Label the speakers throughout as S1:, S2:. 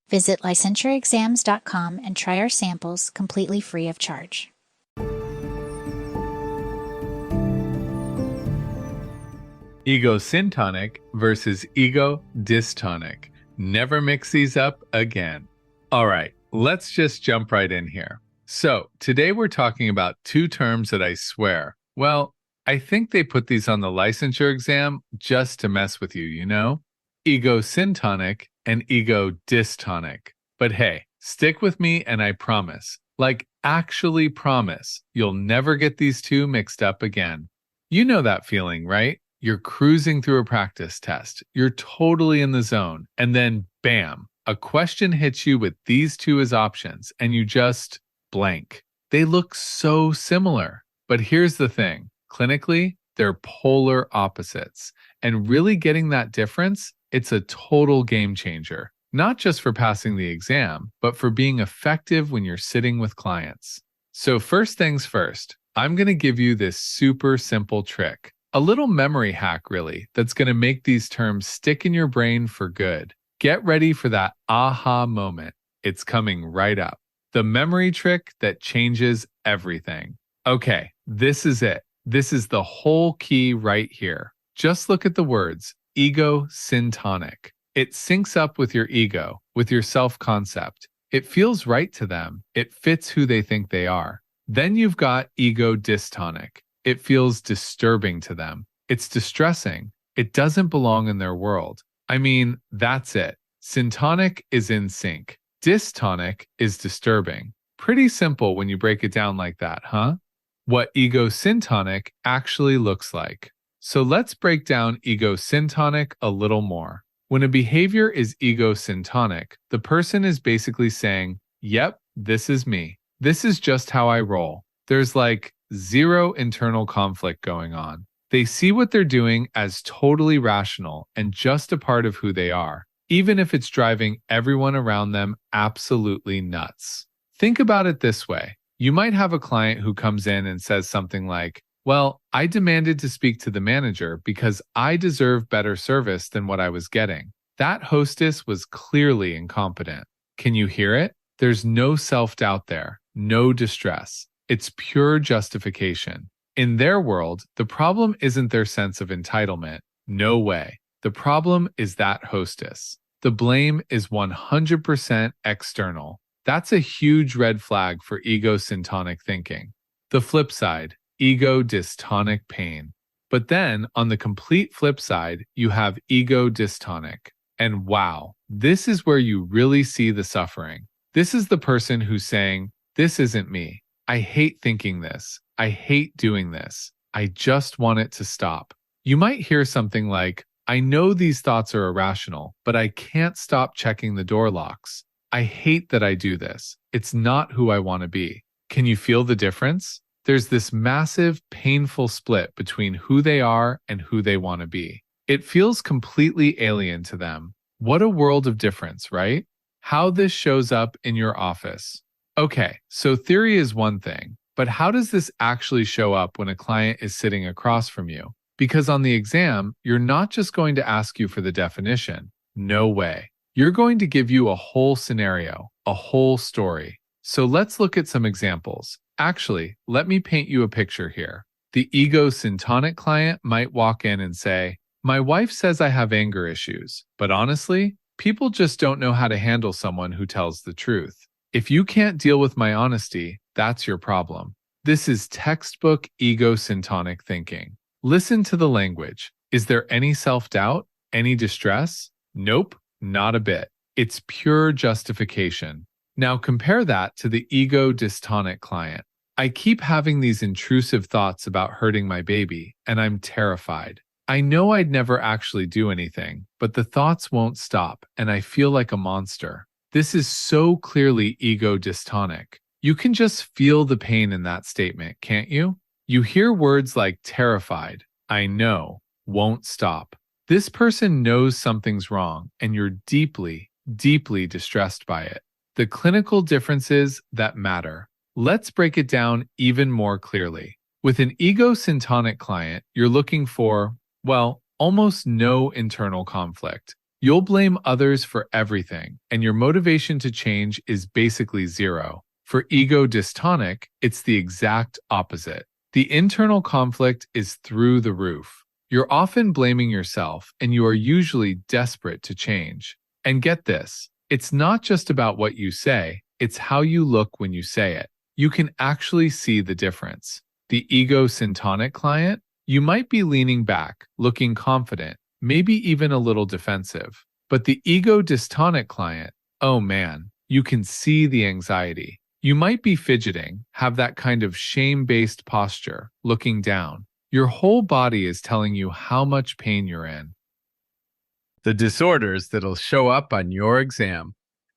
S1: Visit licensuraexams.com and try our samples completely free of charge.
S2: Ego syntonic versus ego dystonic. Never mix these up again. All right, let's just jump right in here. So today we're talking about two terms that I swear, well, I think they put these on the licensure exam just to mess with you, you know? Ego syntonic and ego dystonic. But hey, stick with me and I promise, like actually promise, you'll never get these two mixed up again. You know that feeling, right? You're cruising through a practice test, you're totally in the zone, and then bam, a question hits you with these two as options, and you just blank. They look so similar. But here's the thing, clinically, they're polar opposites. And really getting that difference, it's a total game changer. Not just for passing the exam, but for being effective when you're sitting with clients. So first things first, I'm going to give you this super simple trick. A little memory hack, really, that's going to make these terms stick in your brain for good. Get ready for that aha moment. It's coming right up. The memory trick that changes everything. Okay, this is it. This is the whole key right here. Just look at the words, ego syntonic. It syncs up with your ego, with your self-concept. It feels right to them. It fits who they think they are. Then you've got ego dystonic. It feels disturbing to them. It's distressing. It doesn't belong in their world. I mean, that's it. Syntonic is in sync. Dystonic is disturbing. Pretty simple when you break it down like that, huh? What ego syntonic actually looks like. So let's break down ego syntonic a little more. When a behavior is ego syntonic, the person is basically saying, yep, this is me. This is just how I roll. There's like zero internal conflict going on. They see what they're doing as totally rational and just a part of who they are, even if it's driving everyone around them absolutely nuts. Think about it this way. You might have a client who comes in and says something like, well, I demanded to speak to the manager because I deserve better service than what I was getting. That hostess was clearly incompetent. Can you hear it? There's no self-doubt there, no distress. It's pure justification. In their world, the problem isn't their sense of entitlement. No way. The problem is that hostess. The blame is 100% external. That's a huge red flag for ego syntonic thinking. The flip side, ego dystonic pain. But then, on the complete flip side, you have ego dystonic. And wow, this is where you really see the suffering. This is the person who's saying, this isn't me. I hate thinking this. I hate doing this. I just want it to stop. You might hear something like, I know these thoughts are irrational, but I can't stop checking the door locks. I hate that I do this. It's not who I want to be. Can you feel the difference? There's this massive, painful split between who they are and who they want to be. It feels completely alien to them. What a world of difference, right? How this shows up in your office. Okay, so theory is one thing, but how does this actually show up when a client is sitting across from you? Because on the exam, you're not just going to ask you for the definition. No way. You're going to give you a whole scenario, a whole story. So let's look at some examples. Actually, let me paint you a picture here. The ego syntonic client might walk in and say, my wife says I have anger issues, but honestly, people just don't know how to handle someone who tells the truth. If you can't deal with my honesty, that's your problem. This is textbook ego syntonic thinking. Listen to the language. Is there any self-doubt? Any distress? Nope, not a bit. It's pure justification. Now compare that to the ego dystonic client. I keep having these intrusive thoughts about hurting my baby, and I'm terrified. I know I'd never actually do anything, but the thoughts won't stop, and I feel like a monster. This is so clearly ego dystonic. You can just feel the pain in that statement, can't you? You hear words like terrified, I know, won't stop. This person knows something's wrong, and you're deeply, deeply distressed by it. The clinical differences that matter. Let's break it down even more clearly. With an ego syntonic client, you're looking for, well, almost no internal conflict. You'll blame others for everything, and your motivation to change is basically zero. For ego dystonic, it's the exact opposite. The internal conflict is through the roof. You're often blaming yourself, and you are usually desperate to change. And get this, it's not just about what you say, it's how you look when you say it. You can actually see the difference. The ego syntonic client, you might be leaning back, looking confident, maybe even a little defensive. But the ego dystonic client, oh man, you can see the anxiety. You might be fidgeting, have that kind of shame-based posture, looking down. Your whole body is telling you how much pain you're in. The disorders that'll show up on your exam.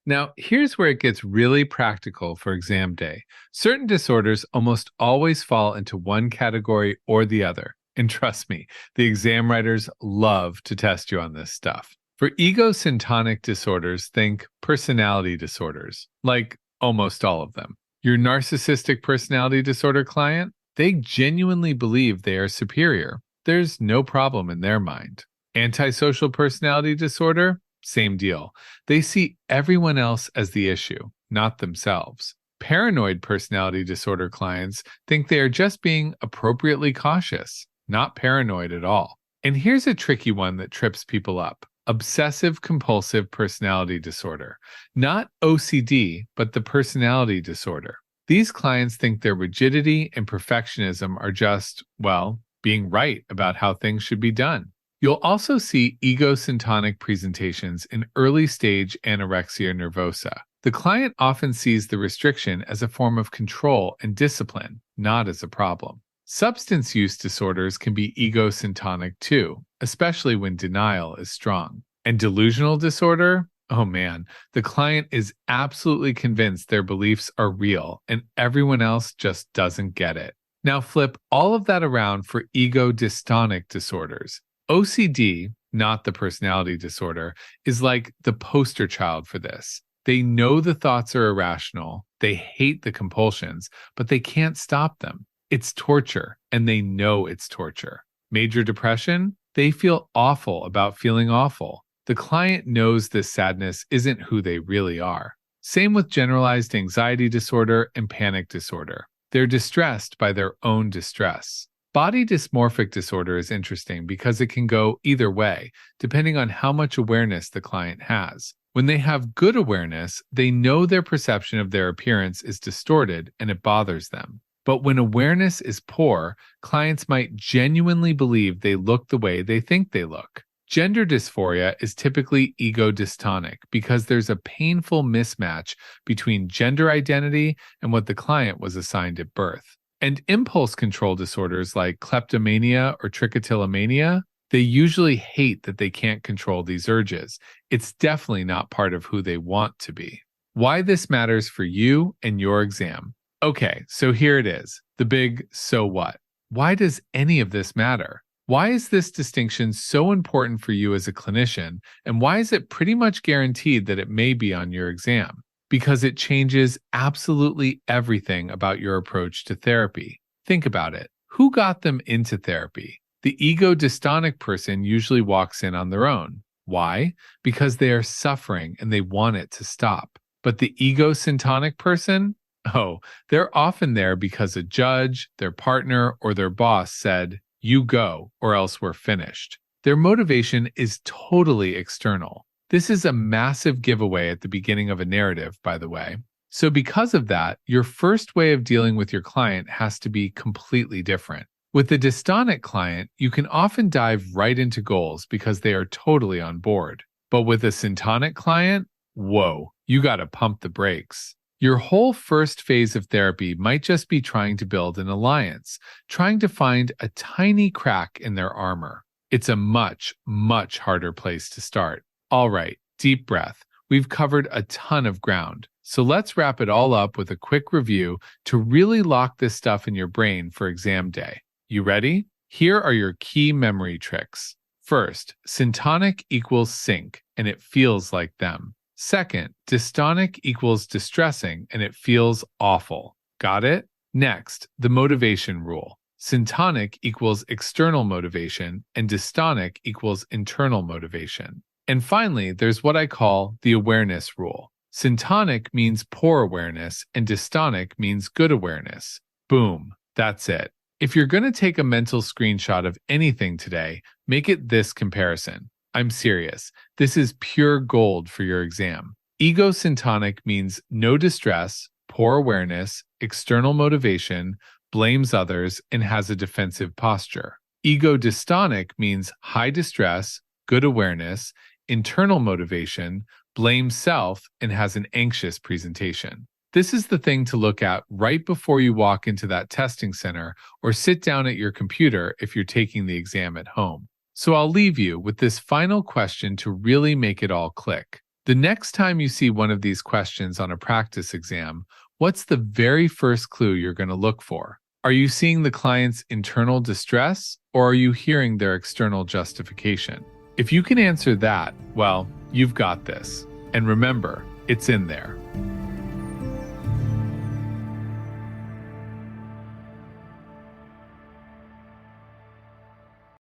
S2: Now, here's where it gets really practical for exam day. Certain disorders almost always fall into one category or the other. And trust me, the exam writers love to test you on this stuff. For ego syntonic disorders, think personality disorders, like almost all of them. Your narcissistic personality disorder client, they genuinely believe they are superior. There's no problem in their mind. Antisocial personality disorder, same deal. They see everyone else as the issue, not themselves. Paranoid personality disorder clients think they are just being appropriately cautious, not paranoid at all. And here's a tricky one that trips people up. Obsessive compulsive personality disorder. Not OCD, but the personality disorder. These clients think their rigidity and perfectionism are just, well, being right about how things should be done. You'll also see ego syntonic presentations in early stage anorexia nervosa. The client often sees the restriction as a form of control and discipline, not as a problem. Substance use disorders can be ego syntonic too, especially when denial is strong. And delusional disorder? Oh man, the client is absolutely convinced their beliefs are real and everyone else just doesn't get it. Now flip all of that around for ego dystonic disorders. OCD, not the personality disorder, is like the poster child for this. They know the thoughts are irrational, they hate the compulsions, but they can't stop them. It's torture, and they know it's torture. Major depression? They feel awful about feeling awful. The client knows this sadness isn't who they really are. Same with generalized anxiety disorder and panic disorder. They're distressed by their own distress. Body dysmorphic disorder is interesting because it can go either way, depending on how much awareness the client has. When they have good awareness, they know their perception of their appearance is distorted and it bothers them. But when awareness is poor, clients might genuinely believe they look the way they think they look. Gender dysphoria is typically ego dystonic because there's a painful mismatch between gender identity and what the client was assigned at birth. And impulse control disorders like kleptomania or trichotillomania, they usually hate that they can't control these urges. It's definitely not part of who they want to be. Why this matters for you and your exam. Okay, so here it is, the big so what. Why does any of this matter? Why is this distinction so important for you as a clinician, and why is it pretty much guaranteed that it may be on your exam? Because it changes absolutely everything about your approach to therapy. Think about it. Who got them into therapy? The ego dystonic person usually walks in on their own. Why? Because they are suffering and they want it to stop. But the ego syntonic person? Oh, they're often there because a judge, their partner, or their boss said, "You go, or else we're finished." Their motivation is totally external. This is a massive giveaway at the beginning of a narrative, by the way. So because of that, your first way of dealing with your client has to be completely different. With the dystonic client, you can often dive right into goals because they are totally on board. But with a syntonic client, whoa, you gotta pump the brakes. Your whole first phase of therapy might just be trying to build an alliance, trying to find a tiny crack in their armor. It's a much, much harder place to start. All right, deep breath. We've covered a ton of ground. So let's wrap it all up with a quick review to really lock this stuff in your brain for exam day. You ready? Here are your key memory tricks. First, syntonic equals sync, and it feels like them. Second, dystonic equals distressing, and it feels awful. Got it? Next, the motivation rule. Syntonic equals external motivation, and dystonic equals internal motivation. And finally, there's what I call the awareness rule. Syntonic means poor awareness, and dystonic means good awareness. Boom, that's it. If you're going to take a mental screenshot of anything today, make it this comparison. I'm serious. This is pure gold for your exam. Ego syntonic means no distress, poor awareness, external motivation, blames others, and has a defensive posture. Ego dystonic means high distress, good awareness, internal motivation, blames self, and has an anxious presentation. This is the thing to look at right before you walk into that testing center or sit down at your computer if you're taking the exam at home. So I'll leave you with this final question to really make it all click. The next time you see one of these questions on a practice exam, what's the very first clue you're going to look for? Are you seeing the client's internal distress, or are you hearing their external justification? If you can answer that, well, you've got this. And remember, it's in there.